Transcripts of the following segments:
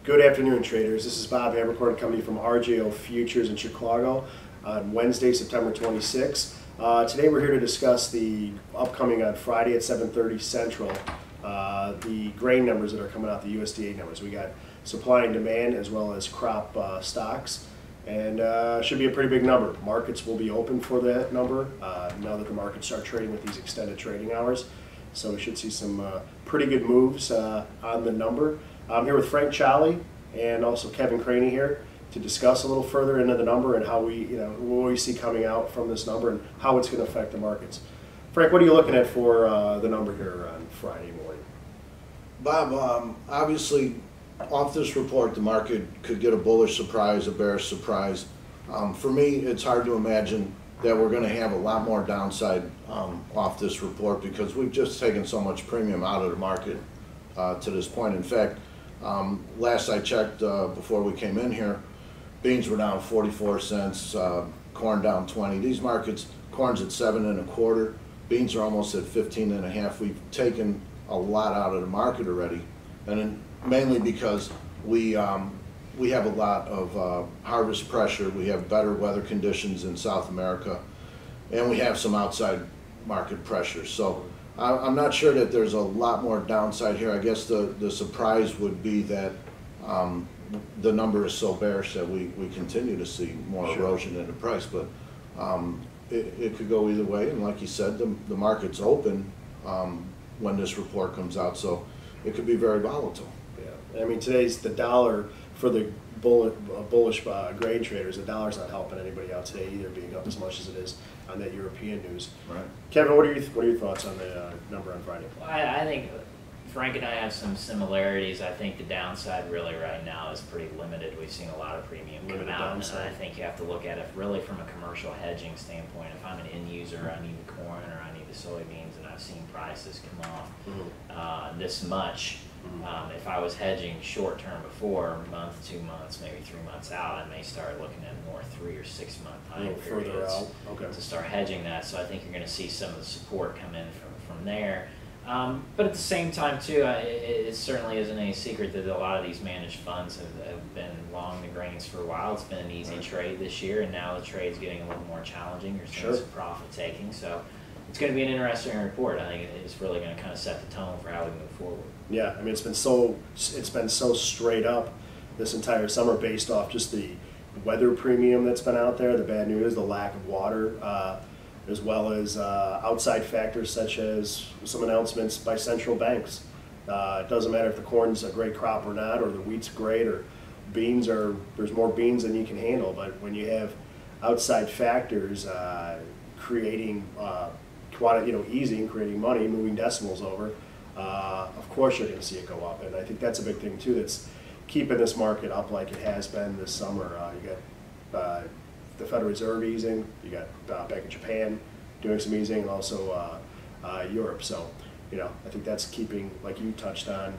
Good afternoon, traders. This is Bob Haberkorn, company from RJO Futures in Chicago on Wednesday, September 26th. Today we're here to discuss the upcoming on Friday at 7:30 Central, the grain numbers that are coming out, the USDA numbers. We got supply and demand as well as crop stocks, and should be a pretty big number. Markets will be open for that number now that the markets start trading with these extended trading hours. So we should see some pretty good moves on the number. I'm here with Frank Cholly and also Kevin Craney here to discuss a little further into the number and how what we see coming out from this number and how it's going to affect the markets. Frank, what are you looking at for the number here on Friday morning? Bob, obviously off this report the market could get a bullish surprise, a bearish surprise. For me, it's hard to imagine that we're going to have a lot more downside off this report because we've just taken so much premium out of the market to this point. In fact, last I checked before we came in here, beans were down 44 cents, corn down 20. These markets, corn's at 7 1/4, beans are almost at 15 1/2. We've taken a lot out of the market already, and mainly because we have a lot of harvest pressure. We have better weather conditions in South America, and we have some outside market pressure. So I'm not sure that there's a lot more downside here. I guess the surprise would be that the number is so bearish that we continue to see more erosion in the price. But it could go either way, and like you said, the market's open when this report comes out, so it could be very volatile. Yeah, I mean today's the dollar for the bullish grain traders. The dollar's not helping anybody out today either, being up as much as it is on that European news. Right. Kevin, what are your thoughts on the number on Friday? Well, I think Frank and I have some similarities. I think the downside really right now is pretty limited. We've seen a lot of premium come out, and I think you have to look at it really from a commercial hedging standpoint. If I'm an end user, I need the corn or I need the soybeans, and I've seen prices come off this much. If I was hedging short term before, a month, 2 months, maybe 3 months out, I may start looking at more 3 or 6 month time periods to start hedging that. So I think you're going to see some of the support come in from there. But at the same time too, it certainly isn't any secret that a lot of these managed funds have been long the grains for a while. It's been an easy trade this year, and now the trade's getting a little more challenging. You're seeing some profit taking, so it's going to be an interesting report. I think it's really going to kind of set the tone for how we move forward. Yeah, I mean it's been so straight up this entire summer based off just the weather premium that's been out there, the bad news, the lack of water, as well as outside factors such as some announcements by central banks. It doesn't matter if the corn's a great crop or not, or the wheat's great, or there's more beans than you can handle. But when you have outside factors creating easing, creating money, moving decimals over, of course you're going to see it go up. And I think that's a big thing too that's keeping this market up like it has been this summer. You got the Federal Reserve easing, you got Bank of Japan doing some easing, and also Europe. So, I think that's keeping, like you touched on,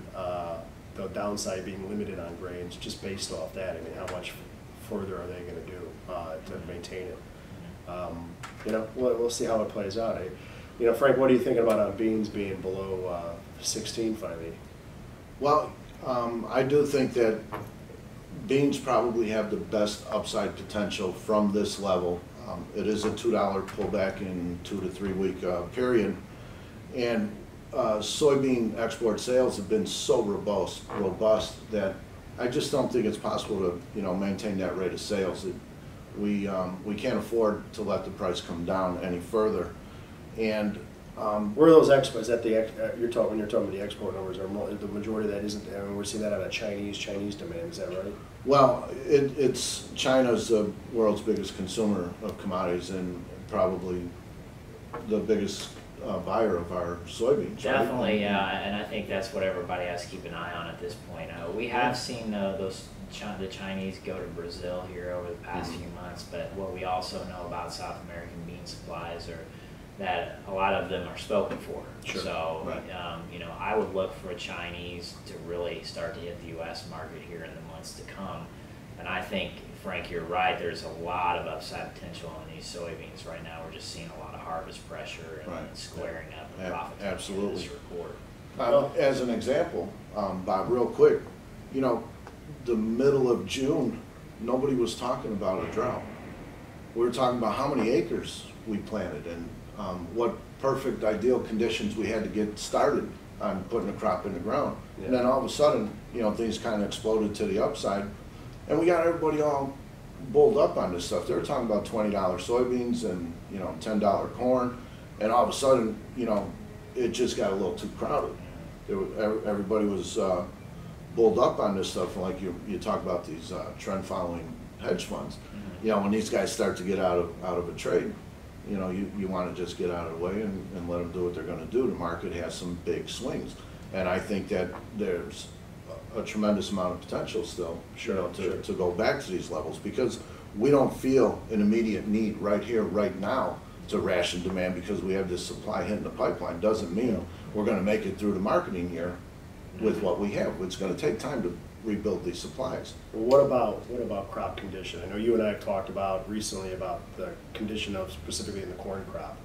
the downside being limited on grains just based off that. I mean, how much further are they going to do to maintain it? We'll see how it plays out. Frank, what are you thinking about on beans being below 16.580? Well, I do think that beans probably have the best upside potential from this level. It is a $2 pullback in 2 to 3 week period, and soybean export sales have been so robust that I just don't think it's possible to maintain that rate of sales. We can't afford to let the price come down any further. And where are those exports? Is that when you're talking about the export numbers? Are the majority of that isn't? I mean, we're seeing that out of Chinese demand. Is that right? Well, it's China's the world's biggest consumer of commodities and probably the biggest buyer of our soybeans. Definitely, right? Yeah, and I think that's what everybody has to keep an eye on at this point. We have seen the Chinese go to Brazil here over the past few months, but what we also know about South American bean supplies are that a lot of them are spoken for. So, I would look for Chinese to really start to hit the U.S. market here in the months to come. And I think, Frank, you're right. There's a lot of upside potential on these soybeans right now. We're just seeing a lot of harvest pressure and squaring up the profit. Absolutely. In this report. As an example, Bob, real quick, the middle of June, nobody was talking about a drought. We were talking about how many acres we planted and what perfect ideal conditions we had to get started on putting a crop in the ground. Yeah. And then all of a sudden, you know, things kind of exploded to the upside, and we got everybody all bulled up on this stuff. They were talking about $20 soybeans and, you know, $10 corn, and all of a sudden, you know, it just got a little too crowded. Everybody was bulled up on this stuff, like you talk about these trend following hedge funds. You know, when these guys start to get out of a trade, you know, you want to just get out of the way and let them do what they're going to do. The market has some big swings, and I think that there's a tremendous amount of potential still, you know, to go back to these levels, because we don't feel an immediate need right here, right now, to ration demand, because we have this supply hitting the pipeline. Doesn't mean we're going to make it through the marketing year with what we have. It's going to take time to rebuild these supplies. Well, what about crop condition? I know you and I have talked about recently about the condition of specifically in the corn crop,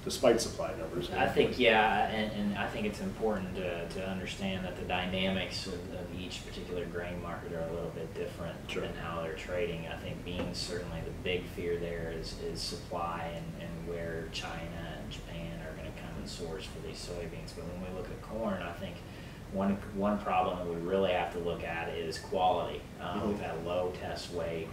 despite supply numbers. I think, yeah, and I think it's important to understand that the dynamics of each particular grain market are a little bit different than how they're trading. I think beans, certainly the big fear there is supply and where China and Japan are going to come and source for these soybeans. But when we look at corn, I think one problem that we really have to look at is quality. We've had a low test weight.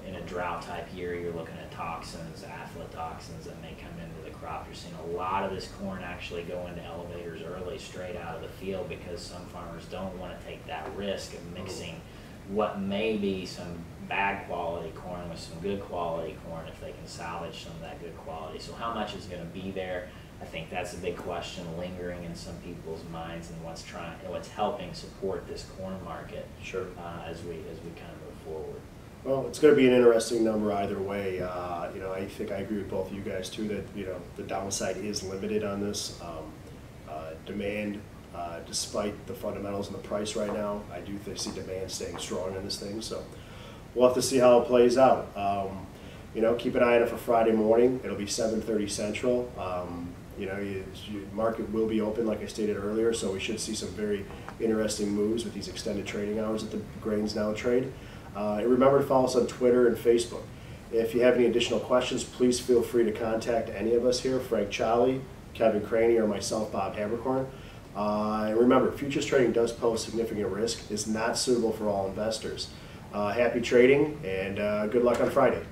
In a drought type year, you're looking at toxins, aflatoxins that may come into the crop. You're seeing a lot of this corn actually go into elevators early, straight out of the field, because some farmers don't want to take that risk of mixing what may be some bad quality corn with some good quality corn if they can salvage some of that good quality. So how much is going to be there? I think that's a big question lingering in some people's minds, and what's helping support this corn market as we kind of move forward. Well, it's going to be an interesting number either way. You know, I think I agree with both of you guys too that, you know, the downside is limited on this. Demand, despite the fundamentals and the price right now, I do see demand staying strong in this thing. So we'll have to see how it plays out. You know, keep an eye on it for Friday morning. It'll be 7:30 Central. You know, your market will be open, like I stated earlier, so we should see some very interesting moves with these extended trading hours that the grains now trade. And remember to follow us on Twitter and Facebook. If you have any additional questions, please feel free to contact any of us here, Frank Cholly, Kevin Craney, or myself, Bob Haberkorn. And remember, futures trading does pose significant risk. It's not suitable for all investors. Happy trading, and good luck on Friday.